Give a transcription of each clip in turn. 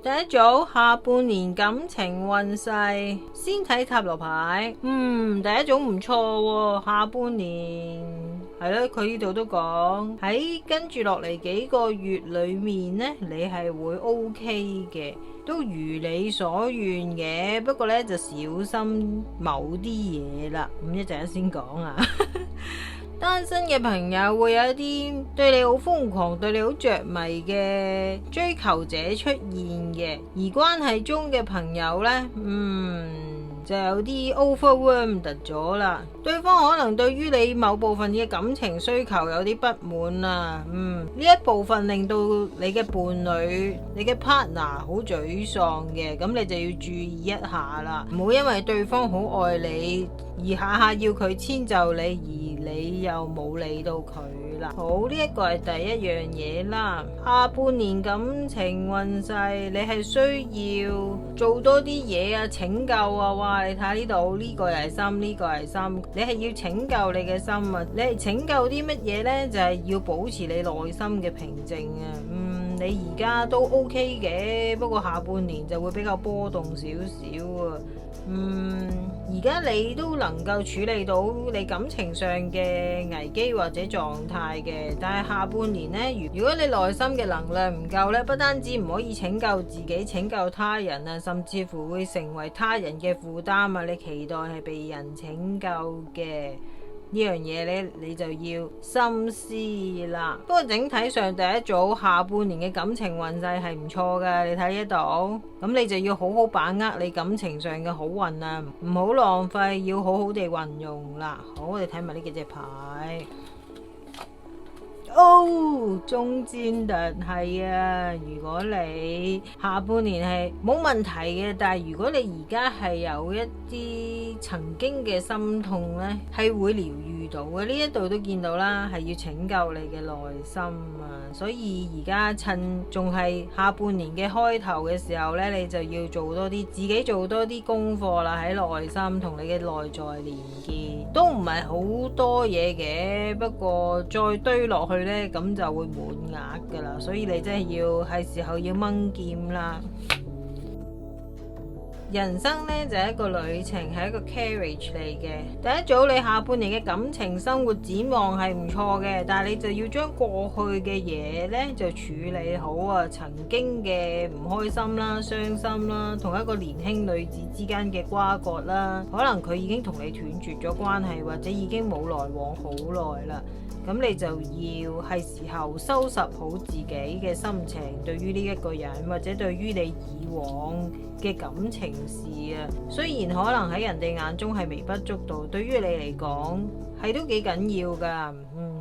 第一組下半年感情運勢，先睇塔羅牌。第一組唔錯喎，下半年係咯，佢呢度都講喺跟住落嚟幾個月裏面呢，你係會 OK 嘅，都如你所願嘅。不過呢，就小心某啲嘢啦。一陣間先講啊。單身嘅朋友會有一啲對你好瘋狂、對你好着迷嘅追求者出現嘅，而關係中嘅朋友呢，就有啲 overwhelmed 咗啦。對方可能對於你某部分嘅感情需求有啲不滿啊，呢一部分令到你嘅伴侶、你嘅 partner 好沮喪嘅，咁你就要注意一下啦，唔好因為對方好愛你而下下要佢遷就你，而你又冇理到佢啦。好，呢一個係第一樣嘢啦。下半年感情運勢，你係需要做多啲嘢啊，拯救啊，哇！你睇呢度呢個又係心，呢個係心，你係要拯救你嘅心啊！你係拯救啲乜嘢呢？就係要保持你內心嘅平靜啊。你而家都 OK 嘅，不過下半年就會比較波動少少啊。而家你都能夠處理到你感情上嘅危機或者狀態嘅，但係下半年呢，如果你內心嘅能量唔夠呢，不單止唔可以拯救自己、拯救他人啊，甚至乎會成為他人嘅負擔啊！你期待係被人拯救嘅。呢樣嘢呢，你就要深思啦。不過整體上第一組下半年嘅感情運勢係唔錯㗎，你睇呢度，咁你就要好好把握你感情上嘅好運啊，唔好浪費，要好好地運用啦。好，我哋睇埋呢幾隻牌。中戰盾係啊，如果你下半年係冇問題嘅，但係如果你而家係有一啲曾經嘅心痛呢，係會療愈到嘅。呢一度都見到啦，係要拯救你嘅內心啊，所以而家趁仲係下半年嘅開頭嘅時候呢，你就要做多啲自己做多啲功課啦，喺內心同你嘅內在連結都唔係好多嘢嘅，不過再堆落去呢，咁就會滿額噶啦，所以你真係係時候要掹劍啦。人生呢，就係一個旅程，係一個 carriage 嚟嘅。第一組你下半年嘅感情生活展望係唔錯嘅，但係你就要將過去嘅嘢呢就處理好啊，曾經嘅唔開心啦、傷心啦，同一個年輕女子之間嘅瓜葛啦，可能佢已經同你斷絕咗關係，或者已經冇來往好耐啦。咁你就要係時候收拾好自己嘅心情，對於呢一個人或者對於你以往嘅感情事啊，雖然可能喺人哋眼中係微不足道，對於你嚟講係都幾緊要噶，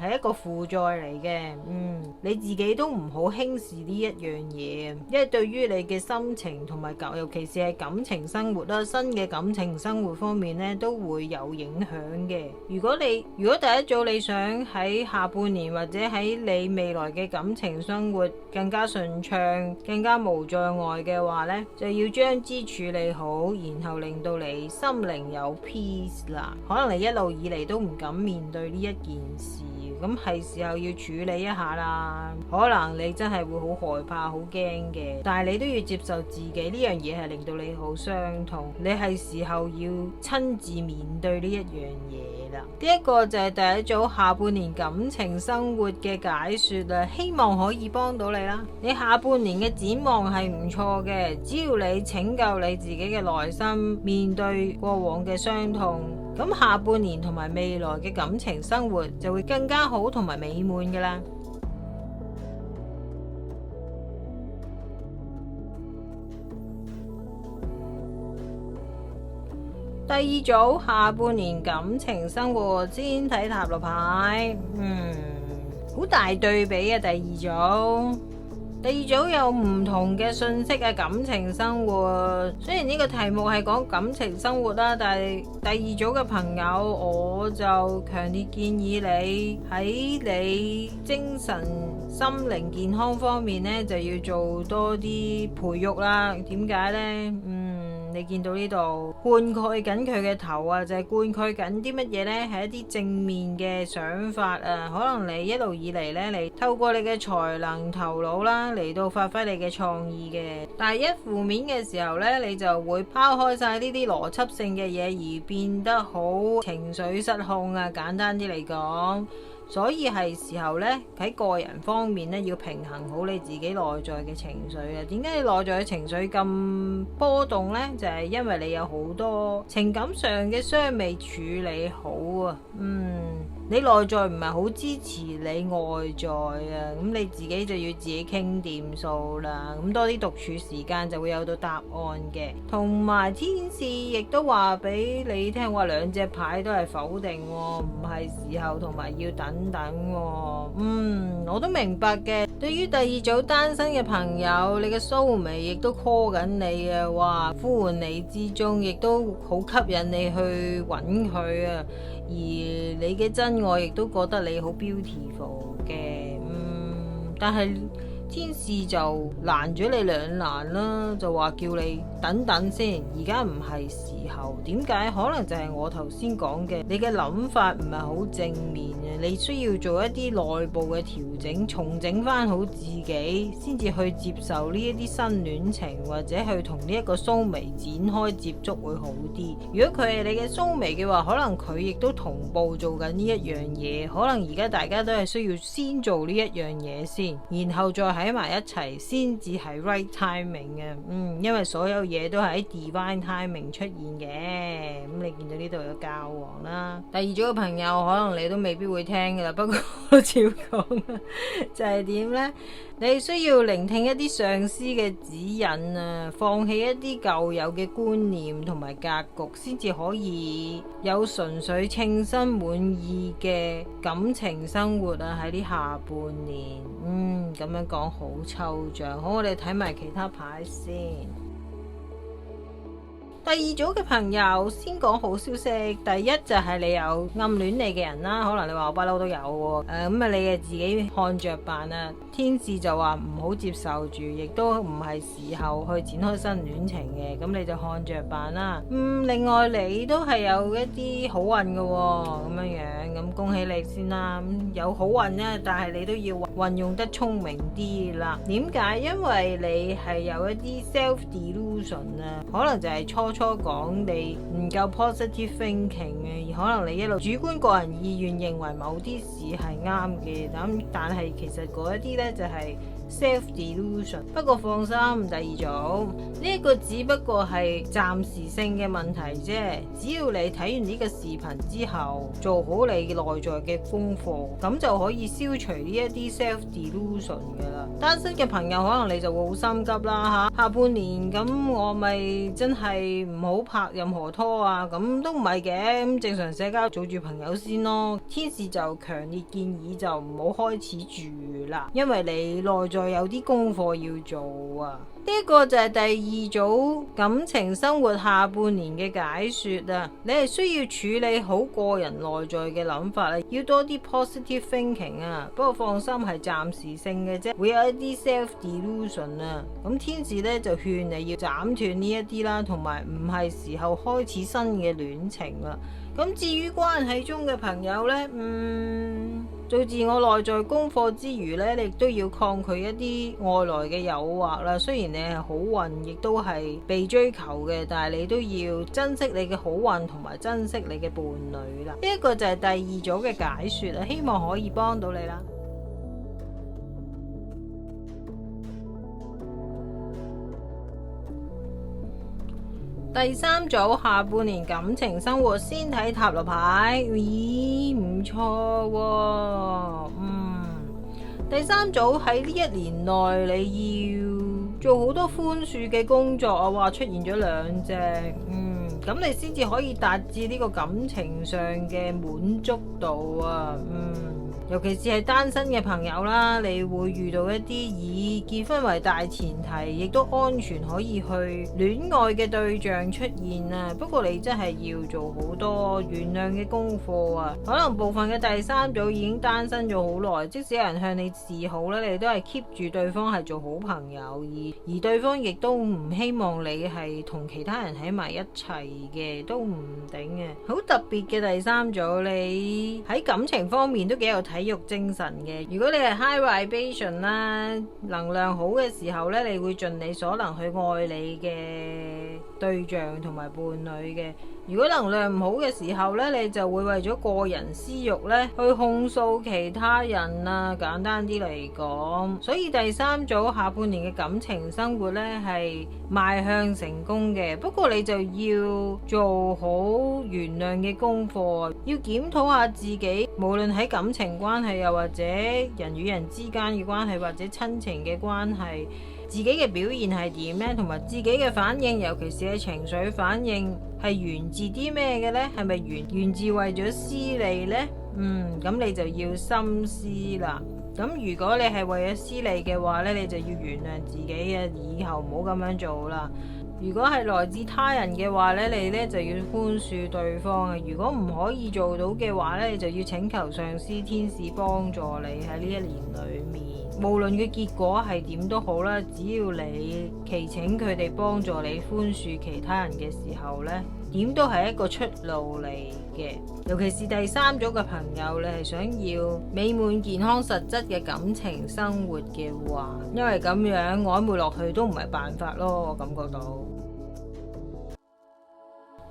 係一個負載嚟嘅，你自己都唔好輕視呢一樣嘢，因為對於你嘅心情同埋尤其是係感情生活啦，新嘅感情生活方面呢，都會有影響嘅。如果第一組你想喺下半年或者喺你未來嘅感情生活更加順暢、更加無障礙嘅話呢，就要將之處理好，然後令到你心靈有 peace 啦。可能你一路以嚟都唔敢面對呢一件事，咁係時候要處理一下啦。可能你真係會好害怕、好驚嘅，但係你都要接受自己呢樣嘢係令到你好傷痛，你係時候要親自面對呢一樣嘢啦。呢一個就係第一組下半年感情生活嘅解說啦，希望可以幫到你啦。你下半年嘅展望係唔錯嘅，只要你拯救你自己嘅內心，面對過往嘅傷痛，咁下半年同埋未來嘅感情生活就會更加好同埋美滿噶啦。第二組下半年感情生活，先睇塔羅牌，好大對比啊！第二組有唔同嘅信息啊，感情生活。雖然呢個題目係講感情生活啦，但係第二組嘅朋友，我就強烈建議你喺你精神心靈健康方面呢，就要做多啲培育啦。點解呢？你見到呢度灌溉緊佢嘅頭啊，就係灌溉緊啲乜嘢呢？係一啲正面嘅想法啊。可能你一路以嚟呢，你透過你嘅才能、頭腦啦，嚟到發揮你嘅創意嘅。但係一負面嘅時候呢，你就會拋開晒呢啲邏輯性嘅嘢，而變得好情緒失控啊。簡單啲嚟講。所以係時候呢，喺個人方面呢，要平衡好你自己內在嘅情緒啊。點解你內在嘅情緒咁波動呢？就係因為你有好多情感上嘅傷未處理好啊。你內在唔係好支持你外在啊，咁你自己就要自己傾掂數啦。咁多啲獨處時間就會有到答案嘅。同埋天使亦都話俾你聽，話兩隻牌都係否定喎，唔係時候，同埋要等等喎。我都明白嘅。對於第二組單身嘅朋友，你嘅蘇眉亦都 call 緊你啊，話呼喚你之中，亦都好吸引你去揾佢啊。而你嘅真愛亦都覺得你好 beautiful 嘅，但係天使就攔咗你兩難啦，就話叫你等等先，而家唔係時候。點解？可能就係我頭先講嘅，你嘅諗法唔係好正面嘅，你需要做一啲內部嘅調整，重整翻好自己，先至去接受呢一啲新戀情，或者去同呢一個蘇眉展開接觸會好啲。如果佢係你嘅蘇眉嘅話，可能佢亦都同步做緊呢一樣嘢，可能而家大家都係需要先做呢一樣嘢先，然後再喺埋一齊先至係 right timing 嘅。因為所有嘢都係喺 divine timing 出現嘅。咁你見到呢度有教皇啦。第二組嘅朋友可能你都未必會聽噶啦，不過我照講就係點呢？你需要聆聽一啲上司嘅指引啊，放棄一啲舊有嘅觀念同埋格局，先至可以有純粹稱心滿意嘅感情生活啊！喺呢下半年，咁樣講好抽象。好，我哋睇埋其他牌先。第二組嘅朋友先講好消息，第一就係你有暗戀你嘅人啦，可能你話我不嬲都有喎，咁你嘅自己看着辦啊。天使就話唔好接受住，亦都唔係時候去展開新戀情嘅，咁你就看着辦啦。另外你都係有一啲好運嘅喎，咁樣，咁恭喜你先啦。有好運咧，但係你都要運用得聰明啲啦。點解？因為你係有一啲 self delusion 啊，可能就係初講你唔夠 positive thinking 嘅，而可能你一路主觀個人意願認為某啲事係啱嘅，但係其實嗰一啲呢就係 self delusion。不過放心，第二組呢一個只不過係暫時性嘅問題啫。只要你睇完呢個視頻之後，做好你內在嘅功課，咁就可以消除呢一啲 self delusion 噶啦。單身嘅朋友可能你就會好心急啦下半年咁我咪真係唔好拍任何拖啊，咁都唔係嘅，咁正常社交組住朋友先咯。天使就強烈建議就唔好開始住啦，因為你內在有啲功課要做啊。呢一個就係第二組感情生活下半年嘅解說啊。你係需要處理好個人內在嘅諗法啊，要多啲 positive thinking 啊。不過放心，係暫時性嘅啫，會有一啲 self delusion 啊。咁天使呢就勸你要斬斷呢一啲啦，同埋唔係時候開始新嘅戀情啦。咁至於關係中嘅朋友呢，做自我內在功課之餘呢，你亦都要抗拒一啲外來嘅誘惑啦。雖然你係好運，亦都係被追求嘅，但係你都要珍惜你嘅好運，同埋珍惜你嘅伴侶啦。呢一個就係第二組嘅解說啦，希望可以幫到你啦。第三組下半年感情生活，先睇塔羅牌，咦，唔錯喎。第三組喺呢一年內你要做好多寬恕嘅工作啊，話出現咗兩隻，咁你先至可以達至呢個感情上嘅滿足度啊，尤其是係單身嘅朋友啦，你會遇到一啲以結婚為大前提，亦都安全可以去戀愛嘅對象出現啊。不過你真係要做好多原諒嘅功課啊。可能部分嘅第三組已經單身咗好耐，即使有人向你示好咧，你都係 keep 住對方係做好朋友，而對方亦都唔希望你係同其他人喺埋一齊嘅，都唔頂嘅。好特別嘅第三組，你喺感情方面都幾有體育精神嘅。如果你係 high vibration 啦，能量好嘅時候咧，你會盡你所能去愛你嘅對象同埋伴侶嘅。如果能量唔好嘅時候咧，你就會為咗個人私欲咧去控訴其他人啊。簡單啲嚟講，所以第三組下半年嘅感情生活咧係邁向成功嘅。不過你就要做好原諒嘅功課，要檢討下自己，無論喺感情關係又或者人與人之間嘅關係或者親情嘅關係，自己嘅表現係點呢？同埋自己嘅反應，尤其是係情緒反應，係源自啲咩嘅呢？係咪源自為咗私利呢？咁你就要深思啦。咁如果你係為咗私利嘅話呢，你就要原諒自己啊，以後唔好咁樣做啦。如果係來自他人嘅話呢，你呢就要寬恕對方啊。如果唔可以做到嘅話呢，你就要請求上司天使幫助你喺呢一年裏面。無論嘅結果係點都好啦，只要你祈請佢哋幫助你寬恕其他人嘅時候呢，點都係一個出路嚟嘅。尤其是第三組嘅朋友，你係想要美滿健康實質嘅感情生活嘅話，因為咁樣曖昧落去都唔係辦法咯，我感覺到。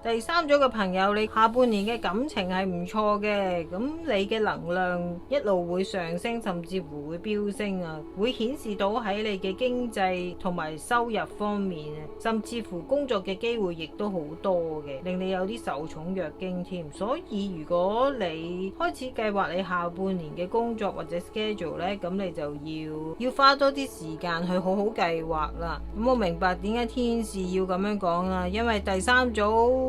第三組嘅朋友，你下半年嘅感情係唔錯嘅，咁你嘅能量一路會上升，甚至乎會飆升啊，會顯示到喺你嘅經濟同埋收入方面，甚至乎工作嘅機會亦都好多嘅，令你有啲受寵若驚添。所以如果你開始計劃你下半年嘅工作或者 schedule 呢，咁你就要花多啲時間去好好計劃啦。咁我明白點解天使要咁樣講啦，因為第三組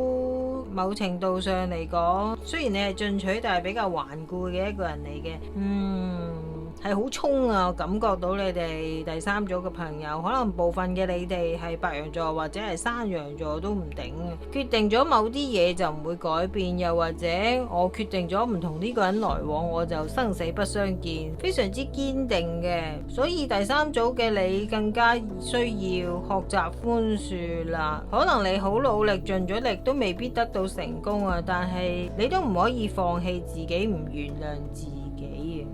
某程度上嚟講，雖然你係進取，但係比較頑固嘅一個人嚟嘅，係好衝啊！我感覺到你哋第三組嘅朋友，可能部分嘅你哋係白羊座或者係山羊座都唔頂，決定咗某啲嘢就唔會改變，又或者我決定咗唔同呢個人來往，我就生死不相見，非常之堅定嘅。所以第三組嘅你更加需要學習寬恕啦。可能你好努力盡咗力都未必得到成功啊，但係你都唔可以放棄自己，唔原諒自己。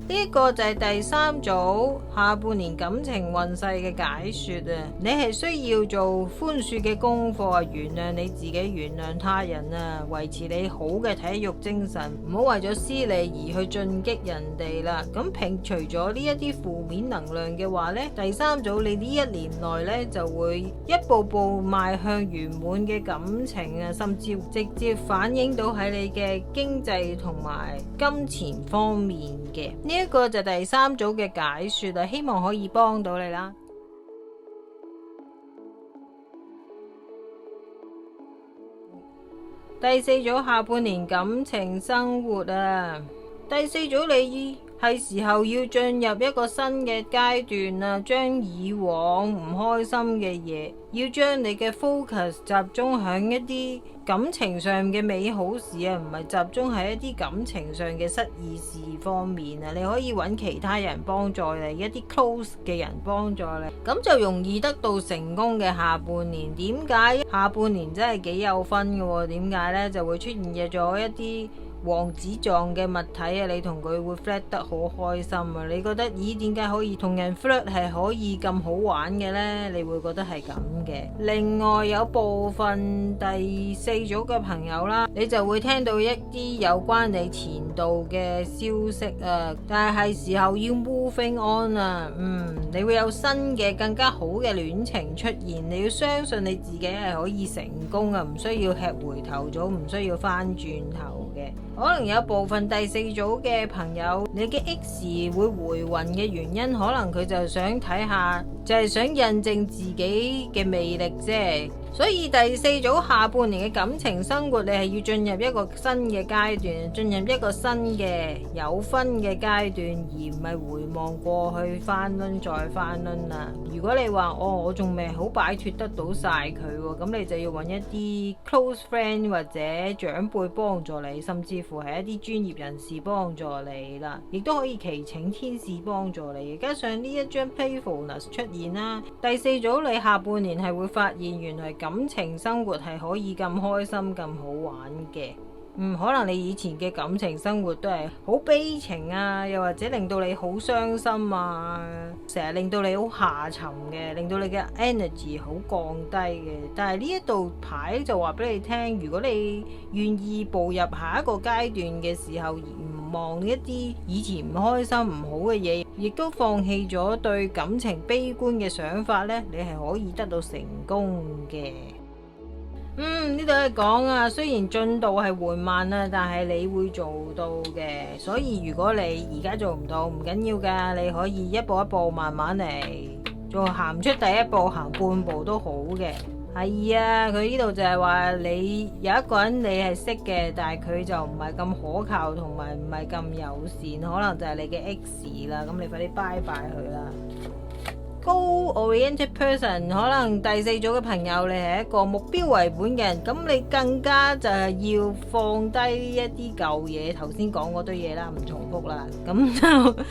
呢一個就係第三組下半年感情運勢嘅解說啊！你係需要做寬恕嘅功課啊，原諒你自己，原諒他人啊，維持你好嘅體育精神，唔好為咗私利而去進擊人哋啦。咁摒除咗呢一啲負面能量嘅話呢，第三組你呢一年內呢就會一步步邁向圓滿嘅感情啊，甚至直接反映到喺你嘅經濟同埋金錢方面嘅。呢一個就第三組嘅解說啦，希望可以幫到你啦。第四組下半年感情生活啊，第四組你係時候要進入一個新嘅階段啦，將以往唔開心嘅嘢，要將你嘅 focus 集中喺一啲感情上嘅美好事啊，唔係集中喺一啲感情上嘅失意事方面啊。你可以揾其他人幫助你，一啲 close 嘅人幫助你，咁就容易得到成功嘅下半年。點解下半年真係幾有分嘅喎？點解呢？就會出現咗一啲王子狀嘅物體啊，你同佢會 flirt 得好開心啊！你覺得咦，點解可以同人 flirt 係可以咁好玩嘅呢？你會覺得係咁嘅。另外有部分第四組嘅朋友啦，你就會聽到一啲有關你前度嘅消息啊，但係時候要 moving on 啊，你會有新嘅更加好嘅戀情出現，你要相信你自己係可以成功啊，唔需要吃回頭草，唔需要翻轉頭嘅。可能有部分第四組嘅朋友，你嘅 X 會回魂嘅原因，可能佢就想睇下，就係想印證自己嘅魅力啫。所以第四組下半年嘅感情生活，你係要進入一個新嘅階段，進入一個新嘅有分嘅階段，而唔係回望過去翻輪再翻輪啦。如果你話我仲未好擺脫得到晒佢，咁你就要揾一啲 close friend 或者長輩幫助你，甚至乎係一啲專業人士幫助你啦，亦都可以祈請天使幫助你。加上呢一張 playfulness 出現啦，第四組你下半年係會發現原來感情生活係可以咁開心咁好玩嘅。可能你以前嘅感情生活都係好悲情啊，又或者令到你好傷心啊，成日令到你好下沉嘅，令到你嘅 energy 好降低嘅。但係呢一道牌就話俾你聽，如果你願意步入下一個階段嘅時候，而唔望一啲以前唔開心唔好嘅嘢，亦都放棄咗對感情悲觀嘅想法呢，你係可以得到成功嘅。呢度係講啊，雖然進度係緩慢啊，但係你會做到嘅。所以如果你而家做唔到，唔緊要噶，你可以一步一步慢慢嚟，仲行唔出第一步，行半步都好嘅。係啊，佢呢度就係話你有一個人你係識嘅，但係佢就唔係咁可靠，同埋唔係咁友善，可能就係你嘅 X 啦。咁你快啲拜拜佢啦。Goal-oriented person， 可能第四組嘅朋友，你係一個目標為本嘅人，咁你更加就係要放低一啲舊嘢，頭先講嗰堆嘢啦，唔重複啦，咁就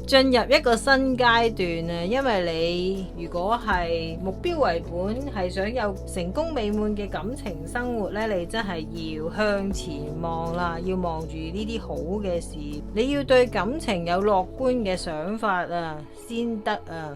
進入一個新階段啊！因為你如果係目標為本，係想有成功美滿嘅感情生活呢，你真係要向前望啦，要望住呢啲好嘅事，你要對感情有樂觀嘅想法啊，先得啊，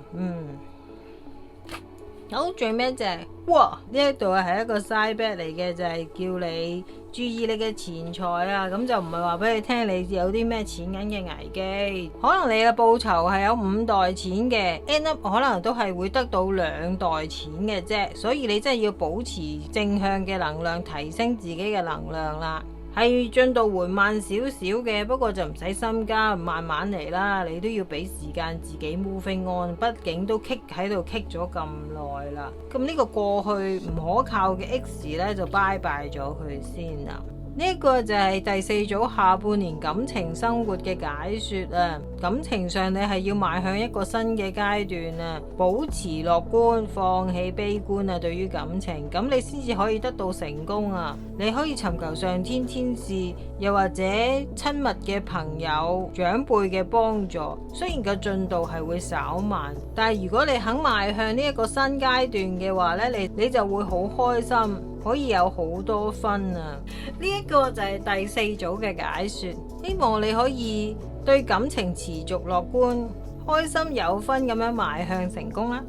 好，最尾就係，哇！呢一度係一個 side bet 嚟嘅，就係叫你注意你嘅錢財啊，咁就唔係話俾你聽你有啲咩錢銀嘅危機，可能你嘅報酬係有5袋錢嘅 ，end up 可能都係會得到2袋錢嘅啫，所以你真係要保持正向嘅能量，提升自己嘅能量啦。係進度緩慢少少嘅，不過就唔使心急，慢慢嚟啦。你都要俾時間自己 moving on， 畢竟都喺度棘咗咁耐啦。咁呢個過去唔可靠嘅 X 呢，就拜拜咗佢先啦。呢一個就係第四組下半年感情生活嘅解說啊。感情上你係要邁向一個新嘅階段啊，保持樂觀，放棄悲觀啊。對於感情，咁你先至可以得到成功啊。你可以尋求上天天使，又或者親密嘅朋友、長輩嘅幫助。雖然個進度係會稍慢，但係如果你肯邁向呢一個新階段嘅話呢，你就會好開心，可以有好多分啊。呢一個就係第四組嘅解說，希望你可以對感情持續樂觀，開心有分咁樣邁向成功啦。